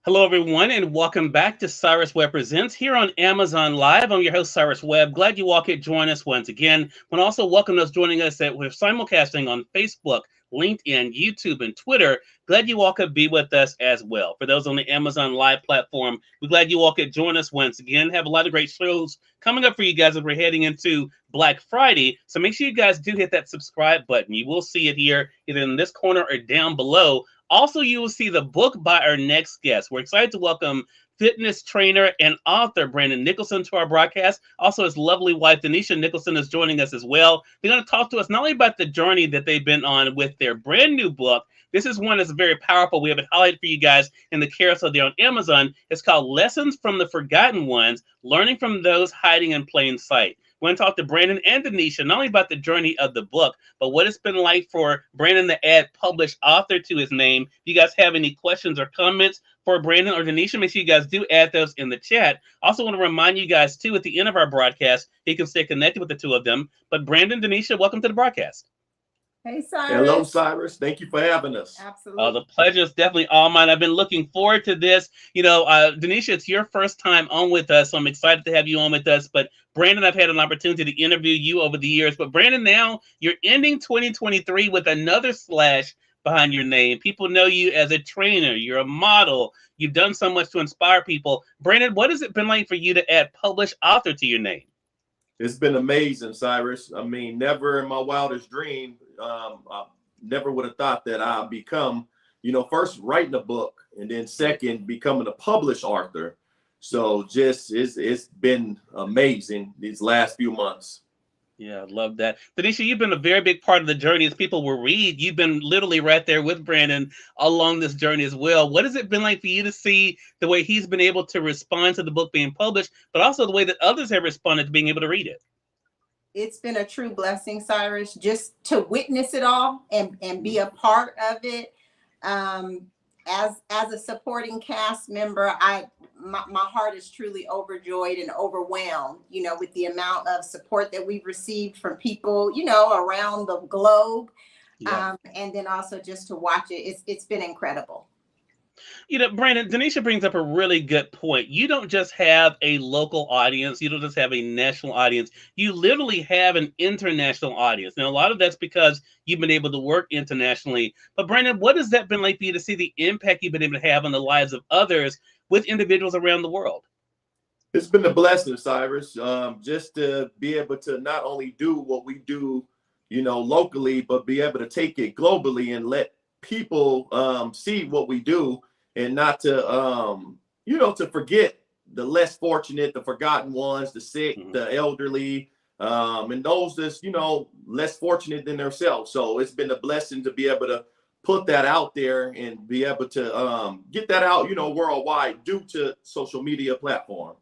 Hello, everyone, and welcome back to Cyrus Webb Presents here on Amazon Live. I'm your host, Cyrus Webb. Glad you all could join us once again. I want to also welcome those joining us that we're simulcasting on Facebook, LinkedIn, YouTube, and Twitter. Glad you all could be with us as well. For those on the Amazon Live platform, we're glad you all could join us once again. Have a lot of great shows coming up for you guys as we're heading into Black Friday. So make sure you guys do hit that subscribe button. You will see it here either in this corner or down below. Also, you will see the book by our next guest. We're excited to welcome fitness trainer and author Branden Nicholson to our broadcast. Also, his lovely wife, Denisha Nicholson, is joining us as well. They're going to talk to us not only about the journey that they've been on with their brand new book. This is one that's very powerful. We have it highlighted for you guys in the carousel there on Amazon. It's called Lessons from the Forgotten Ones, Learning from Those Hiding in Plain Sight. We're going to talk to Branden and Denisha, not only about the journey of the book, but what it's been like for Branden to add published author to his name. If you guys have any questions or comments for Branden or Denisha, make sure you guys do add those in the chat. Also want to remind you guys, too, at the end of our broadcast, you can stay connected with the two of them. But Branden, Denisha, welcome to the broadcast. Hey, Cyrus. Hello, Cyrus. Thank you for having us. Absolutely. The pleasure is definitely all mine. I've been looking forward to this. You know, Denisha, it's your first time on with us, so I'm excited to have you on with us. But Branden, I've had an opportunity to interview you over the years. But Branden, now you're ending 2023 with another slash behind your name. People know you as a trainer. You're a model. You've done so much to inspire people. Branden, what has it been like for you to add published author to your name? It's been amazing, Cyrus. I mean, never in my wildest dream, I never would have thought that I'd become, first writing a book and then second becoming a published author. So just it's been amazing these last few months. Yeah, I love that. Denisha, you've been a very big part of the journey as people will read. You've been literally right there with Branden along this journey as well. What has it been like for you to see the way he's been able to respond to the book being published, but also the way that others have responded to being able to read it? It's been a true blessing, Cyrus, just to witness it all and be a part of it. As a supporting cast member, my heart is truly overjoyed and overwhelmed, with the amount of support that we've received from people, around the globe. Yeah. And then also just to watch it, it's been incredible. Branden, Denisha brings up a really good point. You don't just have a local audience. You don't just have a national audience. You literally have an international audience. Now, a lot of that's because you've been able to work internationally. But Branden, what has that been like for you to see the impact you've been able to have on the lives of others with individuals around the world? It's been a blessing, Cyrus, just to be able to not only do what we do, locally, but be able to take it globally and let people see what we do, and not to to forget the less fortunate, the forgotten ones, the sick, the elderly, and those that's less fortunate than themselves. So it's been a blessing to be able to put that out there and be able to get that out worldwide due to social media platform.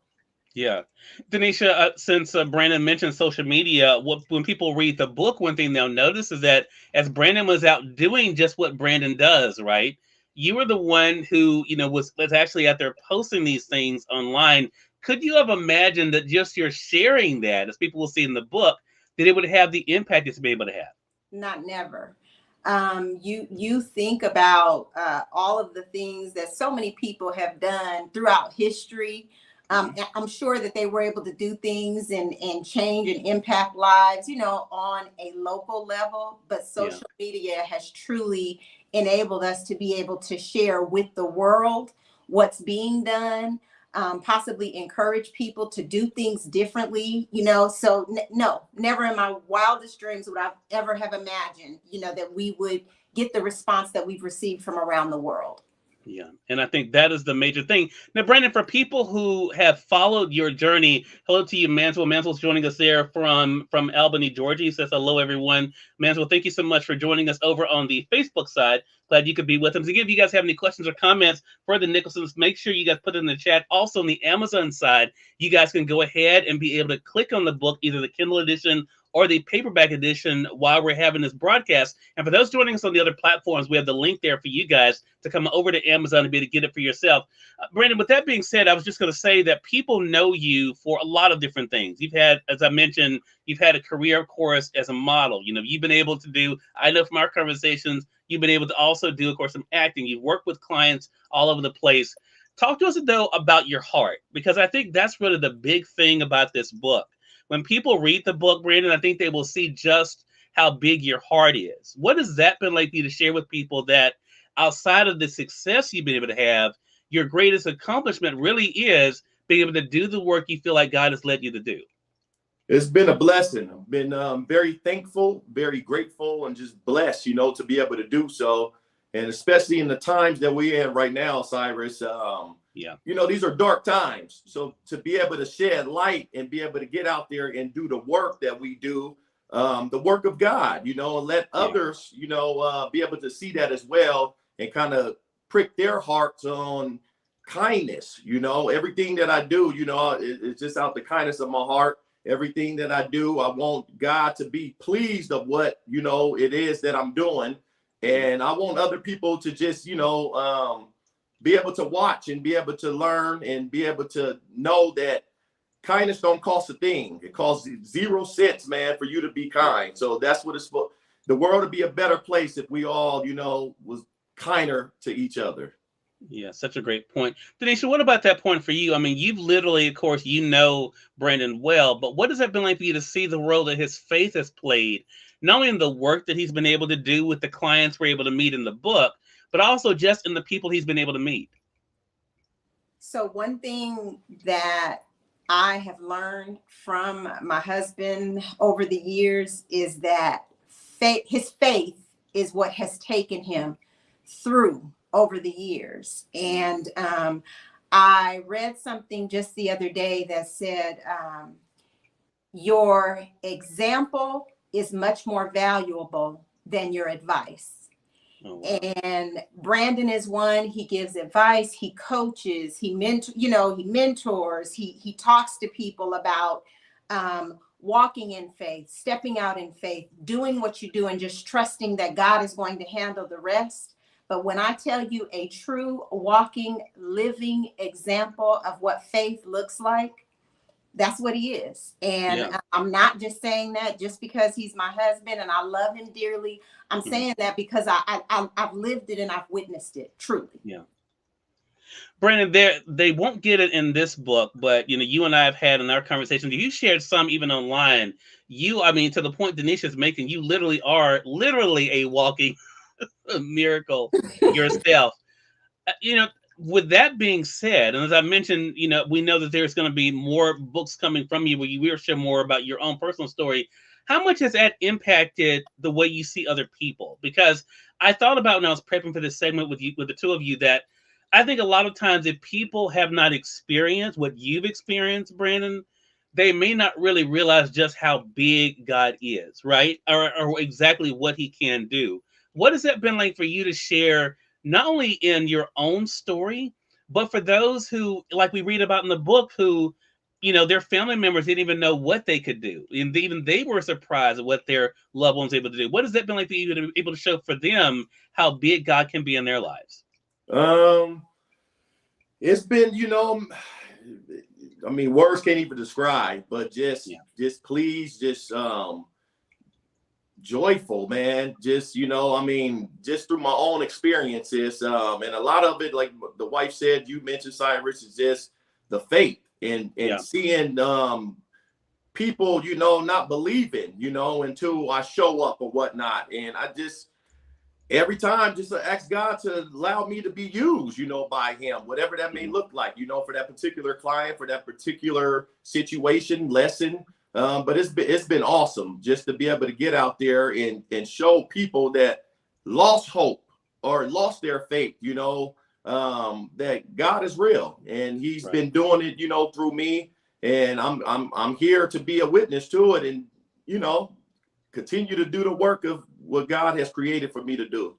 Yeah. Denisha, since Branden mentioned social media, when people read the book, one thing they'll notice is that as Branden was out doing just what Branden does, right? You were the one who, was actually out there posting these things online. Could you have imagined that just your sharing that, as people will see in the book, that it would have the impact it's been able to have? Not never. You think about all of the things that so many people have done throughout history. I'm sure that they were able to do things and change and impact lives, on a local level. But social media has truly enabled us to be able to share with the world what's being done, possibly encourage people to do things differently, so no, never in my wildest dreams would I ever have imagined, that we would get the response that we've received from around the world. Yeah, and I think that is the major thing. Now, Branden, for people who have followed your journey, hello to you, Mansell. Mansell's joining us there from Albany, Georgia. He says hello, everyone. Mansell, thank you so much for joining us over on the Facebook side. Glad you could be with us. Again, if you guys have any questions or comments for the Nicholsons, make sure you guys put it in the chat. Also, on the Amazon side, you guys can go ahead and be able to click on the book, either the Kindle edition or the paperback edition, while we're having this broadcast. And for those joining us on the other platforms, we have the link there for you guys to come over to Amazon and be able to get it for yourself. Branden, with that being said, I was just going to say that people know you for a lot of different things. You've had, as I mentioned, you've had a career, of course, as a model. You've been able to do, I know from our conversations, you've been able to also do, of course, some acting. You've worked with clients all over the place. Talk to us, though, about your heart, because I think that's really the big thing about this book. When people read the book, Branden, I think they will see just how big your heart is. What has that been like for you to share with people, that outside of the success you've been able to have, your greatest accomplishment really is being able to do the work you feel like God has led you to do? It's been a blessing. I've been very thankful, very grateful, and just blessed, to be able to do so. And especially in the times that we're in right now, Cyrus, these are dark times. So to be able to shed light and be able to get out there and do the work that we do, the work of God, and let others, be able to see that as well and kind of prick their hearts on kindness. Everything that I do, it's just out the kindness of my heart. Everything that I do, I want God to be pleased of what, it is that I'm doing. And I want other people to just, be able to watch and be able to learn and be able to know that kindness don't cost a thing. It costs 0 cents, man, for you to be kind. So that's what it's for. The world would be a better place if we all, was kinder to each other. Yeah, such a great point. Denisha, what about that point for you? I mean, you've literally, of course, Branden well, but what has that been like for you to see the role that his faith has played, not only in the work that he's been able to do with the clients we're able to meet in the book, but also just in the people he's been able to meet? So one thing that I have learned from my husband over the years is that his faith is what has taken him through over the years. And I read something just the other day that said, your example is much more valuable than your advice. Oh, wow. And Branden is one. He gives advice, he coaches, he mentors, he talks to people about walking in faith, stepping out in faith, doing what you do, and just trusting that God is going to handle the rest. But when I tell you, a true walking, living example of what faith looks like, that's what he is. And I'm not just saying that just because he's my husband and I love him dearly. I'm saying that because I've lived it and I've witnessed it, truly. Yeah. Branden, they won't get it in this book, but you and I have had in our conversation, you shared some even online. To the point Denisha's making, you literally are a walking miracle yourself. With that being said, and as I mentioned, we know that there's going to be more books coming from you where you will share more about your own personal story. How much has that impacted the way you see other people? Because I thought about when I was prepping for this segment with the two of you, that I think a lot of times if people have not experienced what you've experienced, Branden, they may not really realize just how big God is, right? Or exactly what he can do. What has that been like for you to share, not only in your own story, but for those who, like we read about in the book, who, their family members didn't even know what they could do. And even they were surprised at what their loved ones were able to do. What has that been like for you to be able to show for them how big God can be in their lives? It's been, I mean, words can't even describe, but just please, just joyful, man. Just, I mean, just through my own experiences, and a lot of it, like the wife said, you mentioned, Cyrus, is just the faith and seeing people, not believing, until I show up or whatnot. And I just every time just ask God to allow me to be used, by him, whatever that may look like, for that particular client, for that particular situation, lesson. But it's been awesome just to be able to get out there and show people that lost hope or lost their faith, that God is real and he's been doing it, through me. And I'm here to be a witness to it and, continue to do the work of what God has created for me to do.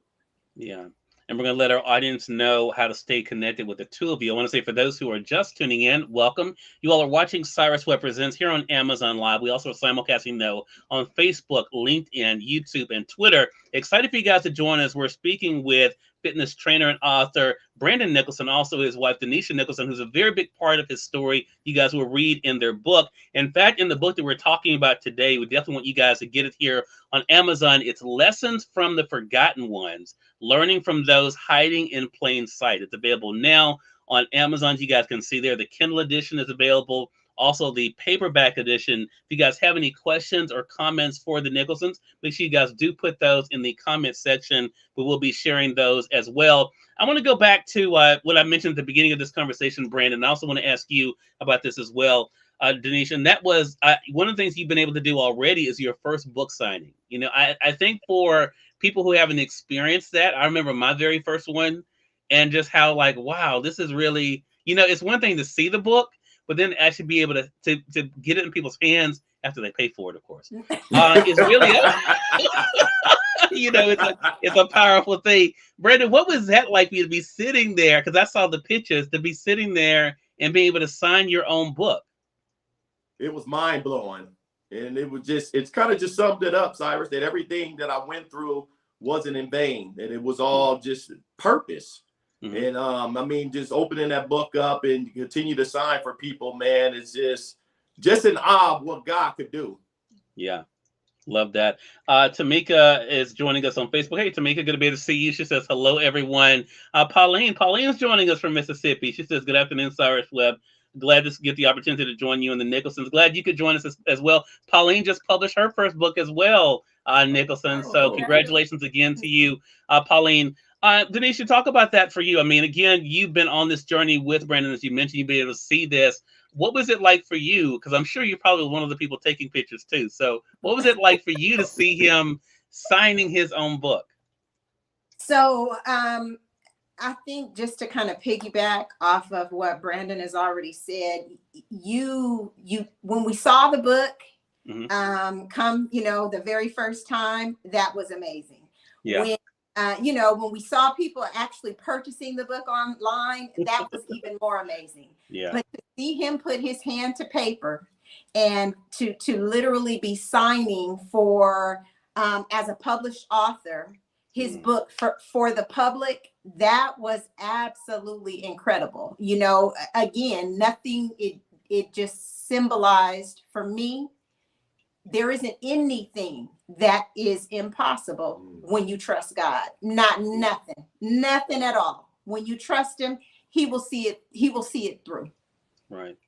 Yeah. And we're going to let our audience know how to stay connected with the two of you. I want to say for those who are just tuning in, welcome. You all are watching Cyrus Webb Presents here on Amazon Live. We also are simulcasting on Facebook, LinkedIn, YouTube, and Twitter. Excited for you guys to join us. We're speaking with fitness trainer and author Branden Nicholson, also his wife Denisha Nicholson, who's a very big part of his story. You guys will read in their book. In fact, in the book that we're talking about today, we definitely want you guys to get it here on Amazon. It's Lessons from the Forgotten Ones, Learning from Those Hiding in Plain Sight. It's available now on Amazon. You guys can see there the Kindle edition is available. Also, the paperback edition. If you guys have any questions or comments for the Nicholsons, make sure you guys do put those in the comment section. We will be sharing those as well. I want to go back to what I mentioned at the beginning of this conversation, Branden. I also want to ask you about this as well, Denisha. And that was one of the things you've been able to do already is your first book signing. I think for people who haven't experienced that, I remember my very first one and just how wow, this is really, it's one thing to see the book, but then actually be able to get it in people's hands after they pay for it, of course. It's really, it's a powerful thing. Branden, what was that like for you to be sitting there? Because I saw the pictures, to be sitting there and being able to sign your own book. It was mind blowing. And it's kind of just summed it up, Cyrus, that everything that I went through wasn't in vain, that it was all just purpose. Mm-hmm. And I mean, just opening that book up and continue to sign for people, man, it's just an awe of what God could do. Yeah. Love that. Tamika is joining us on Facebook. Hey, Tamika, good to be able to see you. She says, hello, everyone. Pauline is joining us from Mississippi. She says, good afternoon, Cyrus Webb. Glad to get the opportunity to join you and the Nicholsons. Glad you could join us as well. Pauline just published her first book as well, Nicholson. So congratulations again to you, Pauline. Denisha, talk about that for you. I mean, again, you've been on this journey with Branden, as you mentioned, you've been able to see this. What was it like for you? Because I'm sure you're probably one of the people taking pictures too. So what was it like for you to see him signing his own book? So I think just to kind of piggyback off of what Branden has already said, you when we saw the book come, the very first time, that was amazing. Yeah. When we saw people actually purchasing the book online, that was even more amazing. Yeah. But to see him put his hand to paper and to literally be signing for as a published author his book for the public, that was absolutely incredible. Again, nothing, it just symbolized for me, there isn't anything that is impossible when you trust God. Nothing at all. When you trust him, he will see it through. Right.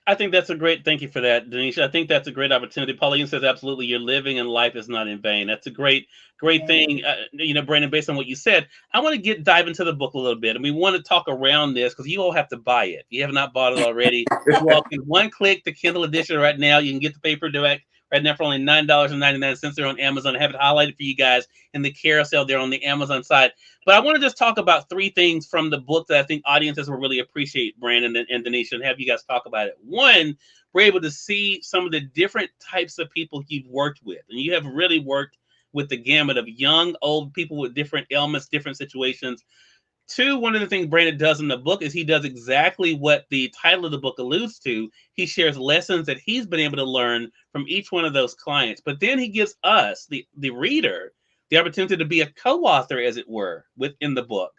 I think that's thank you for that, Denisha. I think that's a great opportunity. Pauline says, absolutely, your living and life is not in vain. That's a great thing. Branden, based on what you said, I want to dive into the book a little bit. And we want to talk around this because you all have to buy it. If you have not bought it already, you all can one click the Kindle edition right now. You can get the paperback right now for only $9.99 there on Amazon. I have it highlighted for you guys in the carousel there on the Amazon side. But I want to just talk about three things from the book that I think audiences will really appreciate, Branden and Denisha, and have you guys talk about it. One, we're able to see some of the different types of people you've worked with. And you have really worked with the gamut of young, old people with different ailments, different situations. Two, one of the things Branden does in the book is he does exactly what the title of the book alludes to. He shares lessons that he's been able to learn from each one of those clients. But then he gives us, the reader, the opportunity to be a co-author, as it were, within the book.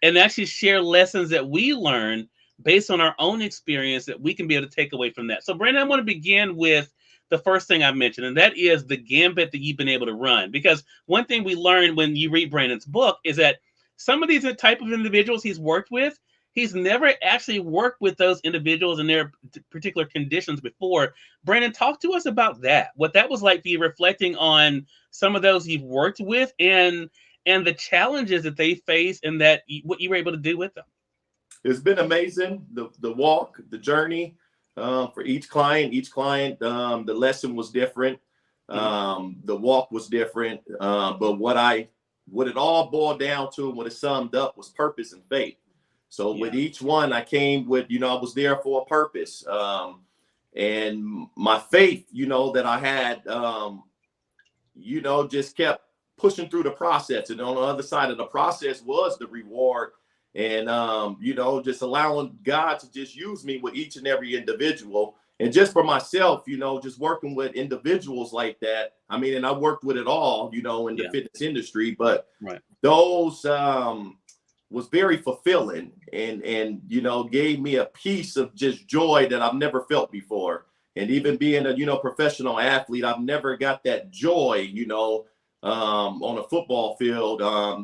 and actually share lessons that we learn based on our own experience that we can be able to take away from that. So, Branden, I want to begin with the first thing I mentioned, and that is the gambit that you've been able to run. Because one thing we learned when you read Branden's book is that some of these type of individuals he's worked with, he's never actually worked with those individuals in their particular conditions before. Branden, talk to us about that. What that was like for you, reflecting on some of those you've worked with and the challenges that they face and that what you were able to do with them. It's been amazing. The walk, the journey for each client. The lesson was different. The walk was different. But what it all boiled down to and what it summed up was purpose and faith. So with each one, I came with, I was there for a purpose. And my faith, that I had, just kept pushing through the process. And on the other side of the process was the reward. And, just allowing God to just use me with each and every individual. And just for myself, just working with individuals like that. I mean, and I worked with it all, in the fitness industry, but those was very fulfilling and gave me a piece of just joy that I've never felt before. And even being a, professional athlete, I've never got that joy, on a football field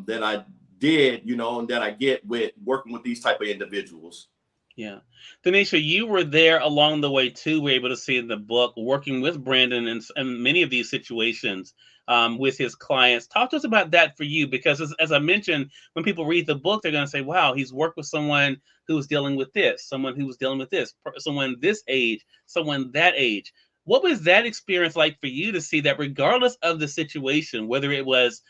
that I did, and that I get with working with these type of individuals. Yeah. Denisha, you were there along the way too. We're able to see in the book, working with Branden in many of these situations with his clients. Talk to us about that for you, because as I mentioned, when people read the book, they're going to say, wow, he's worked with someone who's dealing with this, someone who was dealing with this, someone this age, someone that age. What was that experience like for you to see that regardless of the situation, whether it was,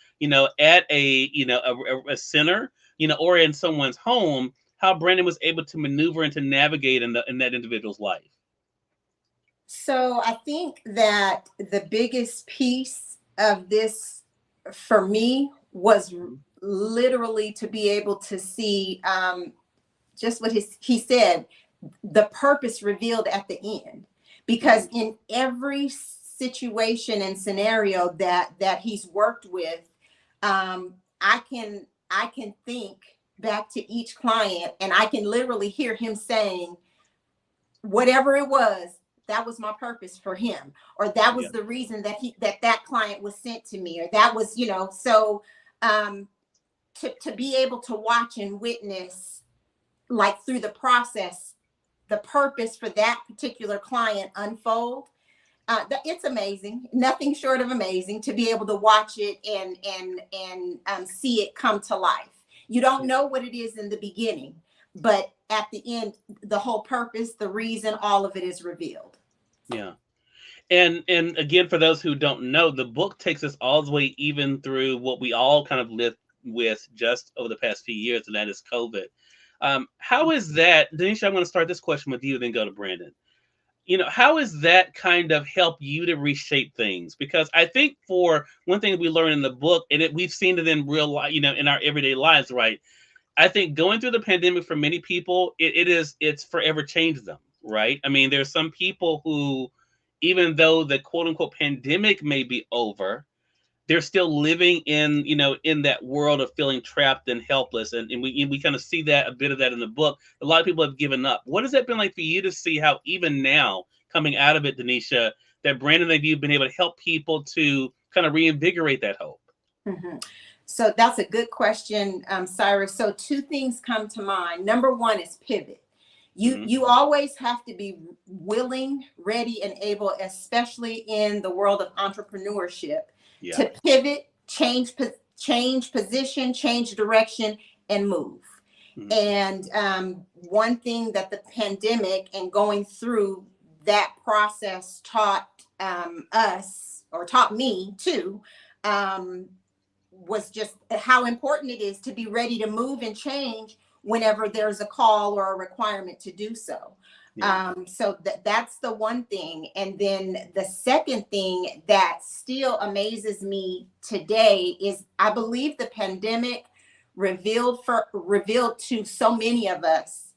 at a center, or in someone's home, how Branden was able to maneuver and to navigate in that individual's life? So I think that the biggest piece of this for me was literally to be able to see just what he said, the purpose revealed at the end. Because in every situation and scenario that he's worked with, I can think back to each client and I can literally hear him saying, whatever it was, that was my purpose for him, or that was the reason that client was sent to me, or that was, so to be able to watch and witness, like through the process, the purpose for that particular client unfold, it's amazing, nothing short of amazing, to be able to watch it and see it come to life. You don't know what it is in the beginning, but at the end, the whole purpose, the reason, all of it is revealed. Yeah. And again, for those who don't know, the book takes us all the way even through what we all kind of lived with just over the past few years, and that is COVID. How is that, Denisha, I'm going to start this question with you, then go to Branden. How is that kind of help you to reshape things? Because I think for one thing we learned in the book, and we've seen it in real life, in our everyday lives, right? I think going through the pandemic for many people, it's forever changed them, right? I mean, there's some people who, even though the quote unquote pandemic may be over, they're still living in, in that world of feeling trapped and helpless. And we kind of see that, a bit of that in the book. A lot of people have given up. What has that been like for you to see how even now, coming out of it, Denisha, that Branden and you've been able to help people to kind of reinvigorate that hope? Mm-hmm. So that's a good question, Cyrus. So two things come to mind. Number one is pivot. You always have to be willing, ready, and able, especially in the world of entrepreneurship, to pivot, change position, change direction, and move. And one thing that the pandemic and going through that process taught us, or taught me too, was just how important it is to be ready to move and change whenever there's a call or a requirement to do so. So that's the one thing. And then the second thing that still amazes me today is I believe the pandemic revealed to so many of us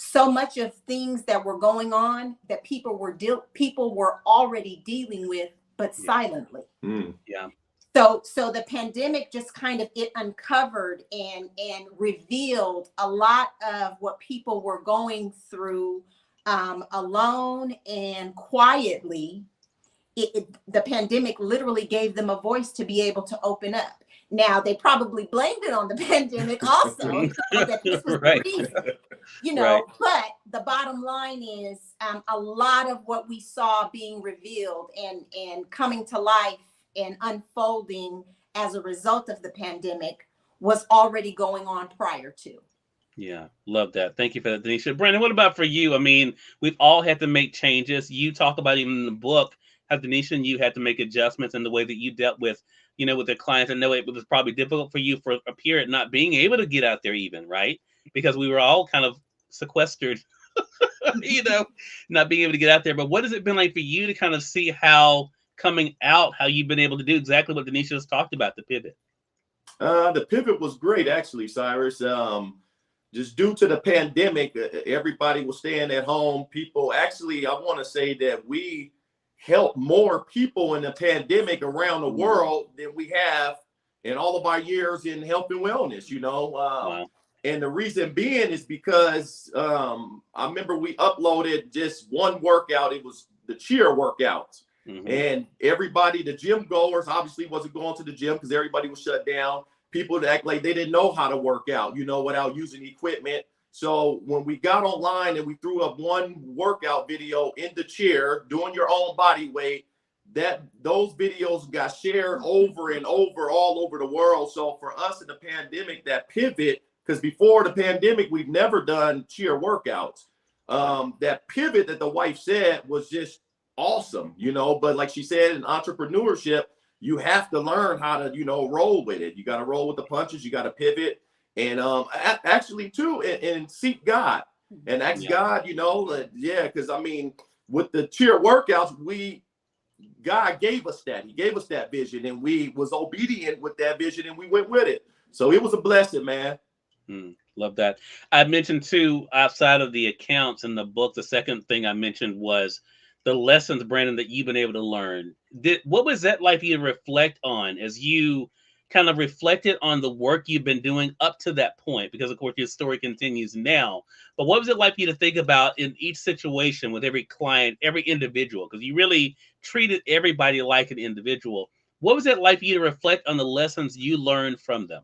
so much of things that were going on that people were already dealing with, but silently. Yeah. So the pandemic just kind of, it uncovered and revealed a lot of what people were going through, alone and quietly. The pandemic literally gave them a voice to be able to open up. Now, they probably blamed it on the pandemic also, that this was Right. the reason, Right. but the bottom line is, a lot of what we saw being revealed and coming to life and unfolding as a result of the pandemic was already going on prior to. Yeah, love that. Thank you for that, Denisha. Brandon, what about for you? I mean, we've all had to make changes. You talk about even in the book how Denisha and you had to make adjustments in the way that you dealt with, with the clients. I know it was probably difficult for you for a period not being able to get out there even, right? Because we were all kind of sequestered, not being able to get out there. But what has it been like for you to kind of see how coming out, how you've been able to do exactly what Denisha has talked about, the pivot? The pivot was great, actually, Cyrus. Just due to the pandemic, everybody was staying at home. People, actually, I want to say that we helped more people in the pandemic around the world than we have in all of our years in health and wellness, Wow. And the reason being is because I remember we uploaded just one workout. It was the cheer workouts. And everybody, the gym goers, obviously wasn't going to the gym because everybody was shut down. People that act like they didn't know how to work out, without using equipment. So when we got online and we threw up one workout video in the chair, doing your own body weight, those videos got shared over and over, all over the world. So for us in the pandemic, that pivot, because before the pandemic, we've never done cheer workouts. That pivot that the wife said was just awesome, but like she said, in entrepreneurship, you have to learn how to, roll with it. You got to roll with the punches. You got to pivot and actually too, and seek God and ask God, because I mean, with the cheer workouts, God gave us that. He gave us that vision and we was obedient with that vision and we went with it. So it was a blessing, man. Love that. I mentioned too, outside of the accounts in the book, the second thing I mentioned was the lessons, Brandon, that you've been able to learn. What was that like for you to reflect on as you kind of reflected on the work you've been doing up to that point? Because, of course, your story continues now. But what was it like for you to think about in each situation with every client, every individual? Because you really treated everybody like an individual. What was it like for you to reflect on the lessons you learned from them?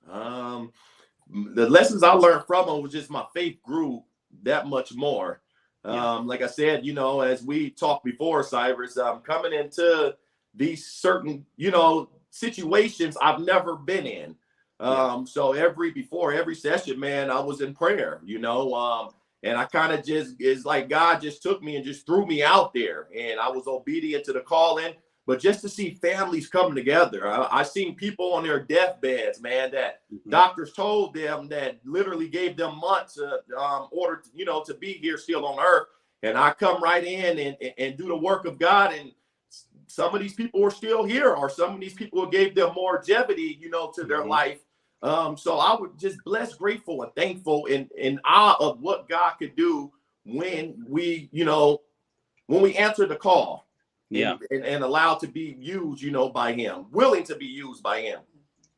The lessons I learned from them was just my faith grew that much more. Like I said, as we talked before, Cyrus, coming into these certain, situations I've never been in. So before every session, man, I was in prayer, and I kind of it's like God just took me and just threw me out there and I was obedient to the calling. But just to see families come together, I seen people on their deathbeds, man, that doctors told them that literally gave them months order, to be here still on earth. And I come right in and do the work of God. And some of these people were still here, or some of these people gave them more longevity, to their life. So I was just blessed, grateful, and thankful in awe of what God could do when we answer the call. And allowed to be used, by him, willing to be used by him.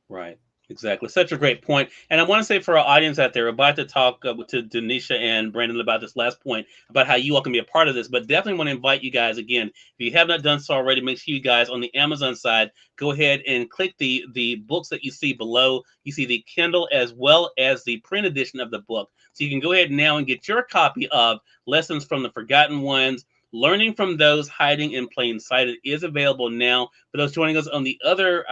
Right. Exactly. Such a great point. And I want to say for our audience out there, we're about to talk to Denisha and Brandon about this last point about how you all can be a part of this, but definitely want to invite you guys again. If you have not done so already, make sure you guys on the Amazon side, go ahead and click the books that you see below. You see the Kindle as well as the print edition of the book. So you can go ahead now and get your copy of Lessons from the Forgotten Ones, Learning from Those Hiding in Plain Sight. It is available now. For those joining us on the other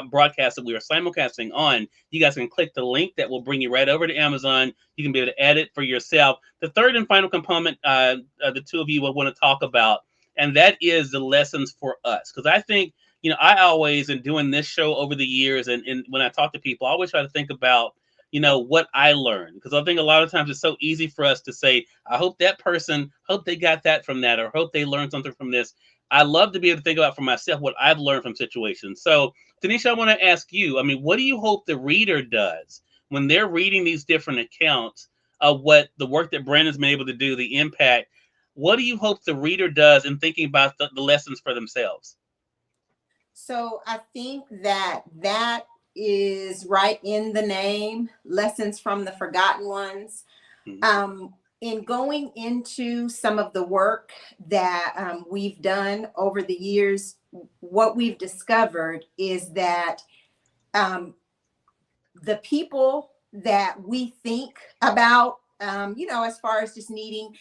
broadcast that we are simulcasting on, you guys can click the link that will bring you right over to Amazon. You can be able to add it for yourself. The third and final component, the two of you will want to talk about, and that is the lessons for us. Because I think, I always, in doing this show over the years, and when I talk to people, I always try to think about, what I learned, because I think a lot of times it's so easy for us to say, I hope that person, hope they got that from that, or hope they learned something from this. I love to be able to think about for myself what I've learned from situations. So, Denisha, I want to ask you, what do you hope the reader does when they're reading these different accounts of what the work that Brandon's been able to do, the impact? What do you hope the reader does in thinking about the lessons for themselves? So I think that is right in the name, Lessons from the Forgotten Ones. Mhm. In going into some of the work that we've done over the years, what we've discovered is that the people that we think about, as far as just needing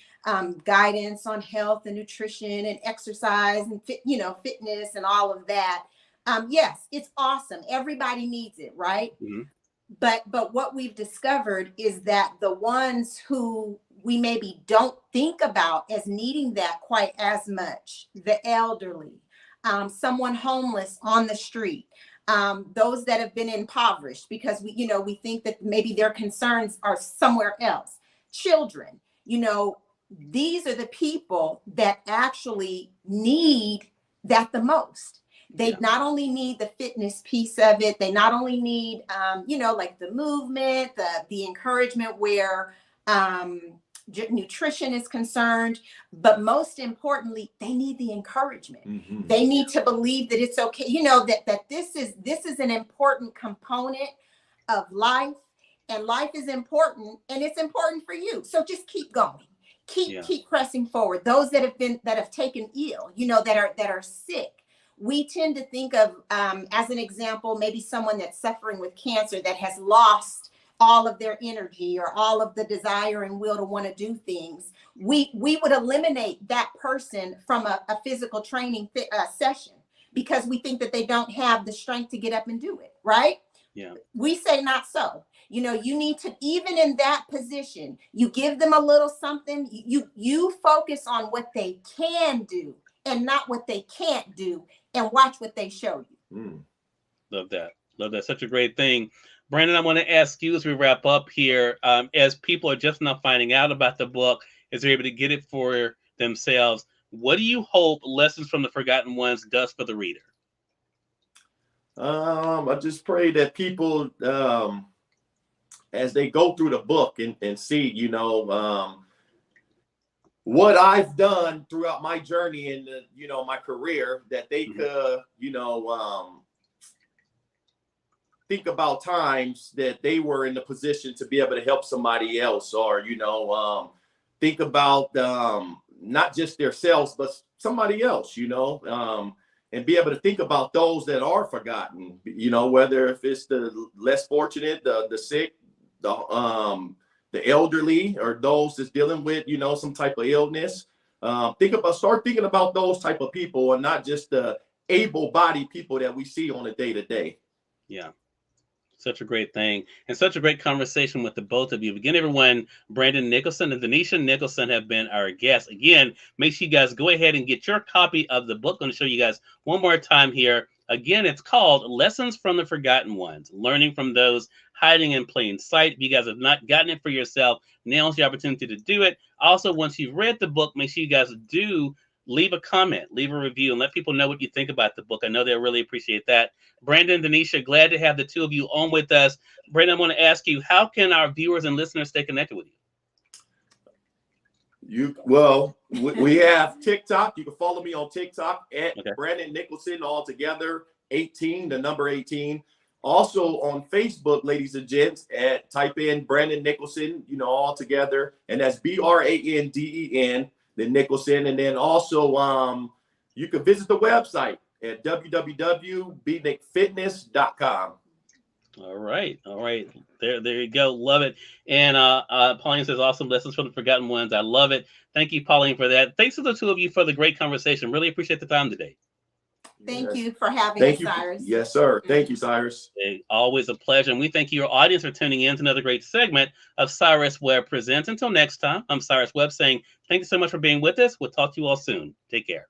guidance on health and nutrition and exercise and fitness and all of that. Yes, it's awesome. Everybody needs it, right? Mhm. But what we've discovered is that the ones who we maybe don't think about as needing that quite as much, the elderly, someone homeless on the street, those that have been impoverished because we think that maybe their concerns are somewhere else, children, these are the people that actually need that the most. They Yeah. not only need the fitness piece of it, they not only need, like the movement, the encouragement where nutrition is concerned, but most importantly, they need the encouragement. Mhm. They need to believe that it's okay, that this is an important component of life, and life is important, and it's important for you. So just keep going. Yeah. Keep pressing forward. Those that have taken ill, that are sick. We tend to think of, as an example, maybe someone that's suffering with cancer that has lost all of their energy or all of the desire and will to want to do things. We would eliminate that person from a physical training session because we think that they don't have the strength to get up and do it, right? Yeah. We say not so. You need to, even in that position, you give them a little something. You focus on what they can do and not what they can't do, and watch what they show you. Mm. Love that. Love that. Such a great thing. Brandon, I want to ask you as we wrap up here, as people are just now finding out about the book, as they're able to get it for themselves, what do you hope Lessons from the Forgotten Ones does for the reader? I just pray that people, as they go through the book and see, what I've done throughout my journey in my career, that they could, think about times that they were in the position to be able to help somebody else, or, think about not just themselves, but somebody else, and be able to think about those that are forgotten, whether if it's the less fortunate, the sick, the elderly, or those that's dealing with, some type of illness. Start thinking about those type of people, and not just the able-bodied people that we see on a day-to-day. Yeah. Such a great thing, and such a great conversation with the both of you. Again, everyone, Branden Nicholson and Denisha Nicholson have been our guests. Again, make sure you guys go ahead and get your copy of the book. I'm going to show you guys one more time here. Again, it's called Lessons from the Forgotten Ones, Learning from Those Hiding in Plain Sight. If you guys have not gotten it for yourself, now's the opportunity to do it. Also, once you've read the book, make sure you guys do leave a comment, leave a review, and let people know what you think about the book. I know they'll really appreciate that. Brandon, Denisha, glad to have the two of you on with us. Brandon, I want to ask you, how can our viewers and listeners stay connected with you? We have TikTok. You can follow me on TikTok at Okay. Branden Nicholson, all together, 18, the number 18. Also on Facebook, ladies and gents, type in Branden Nicholson, all together, and that's BRANDEN, then Nicholson. And then also you can visit the website at www.bnicfitness.com. All right. There you go. Love it. And Pauline says, awesome Lessons from the Forgotten Ones. I love it. Thank you, Pauline, for that. Thanks to the two of you for the great conversation. Really appreciate the time today. Thank you for having us, Cyrus. Yes, sir. Thank you, Cyrus. Always a pleasure. And we thank you, your audience, for tuning in to another great segment of Cyrus Webb Presents. Until next time, I'm Cyrus Webb saying thank you so much for being with us. We'll talk to you all soon. Take care.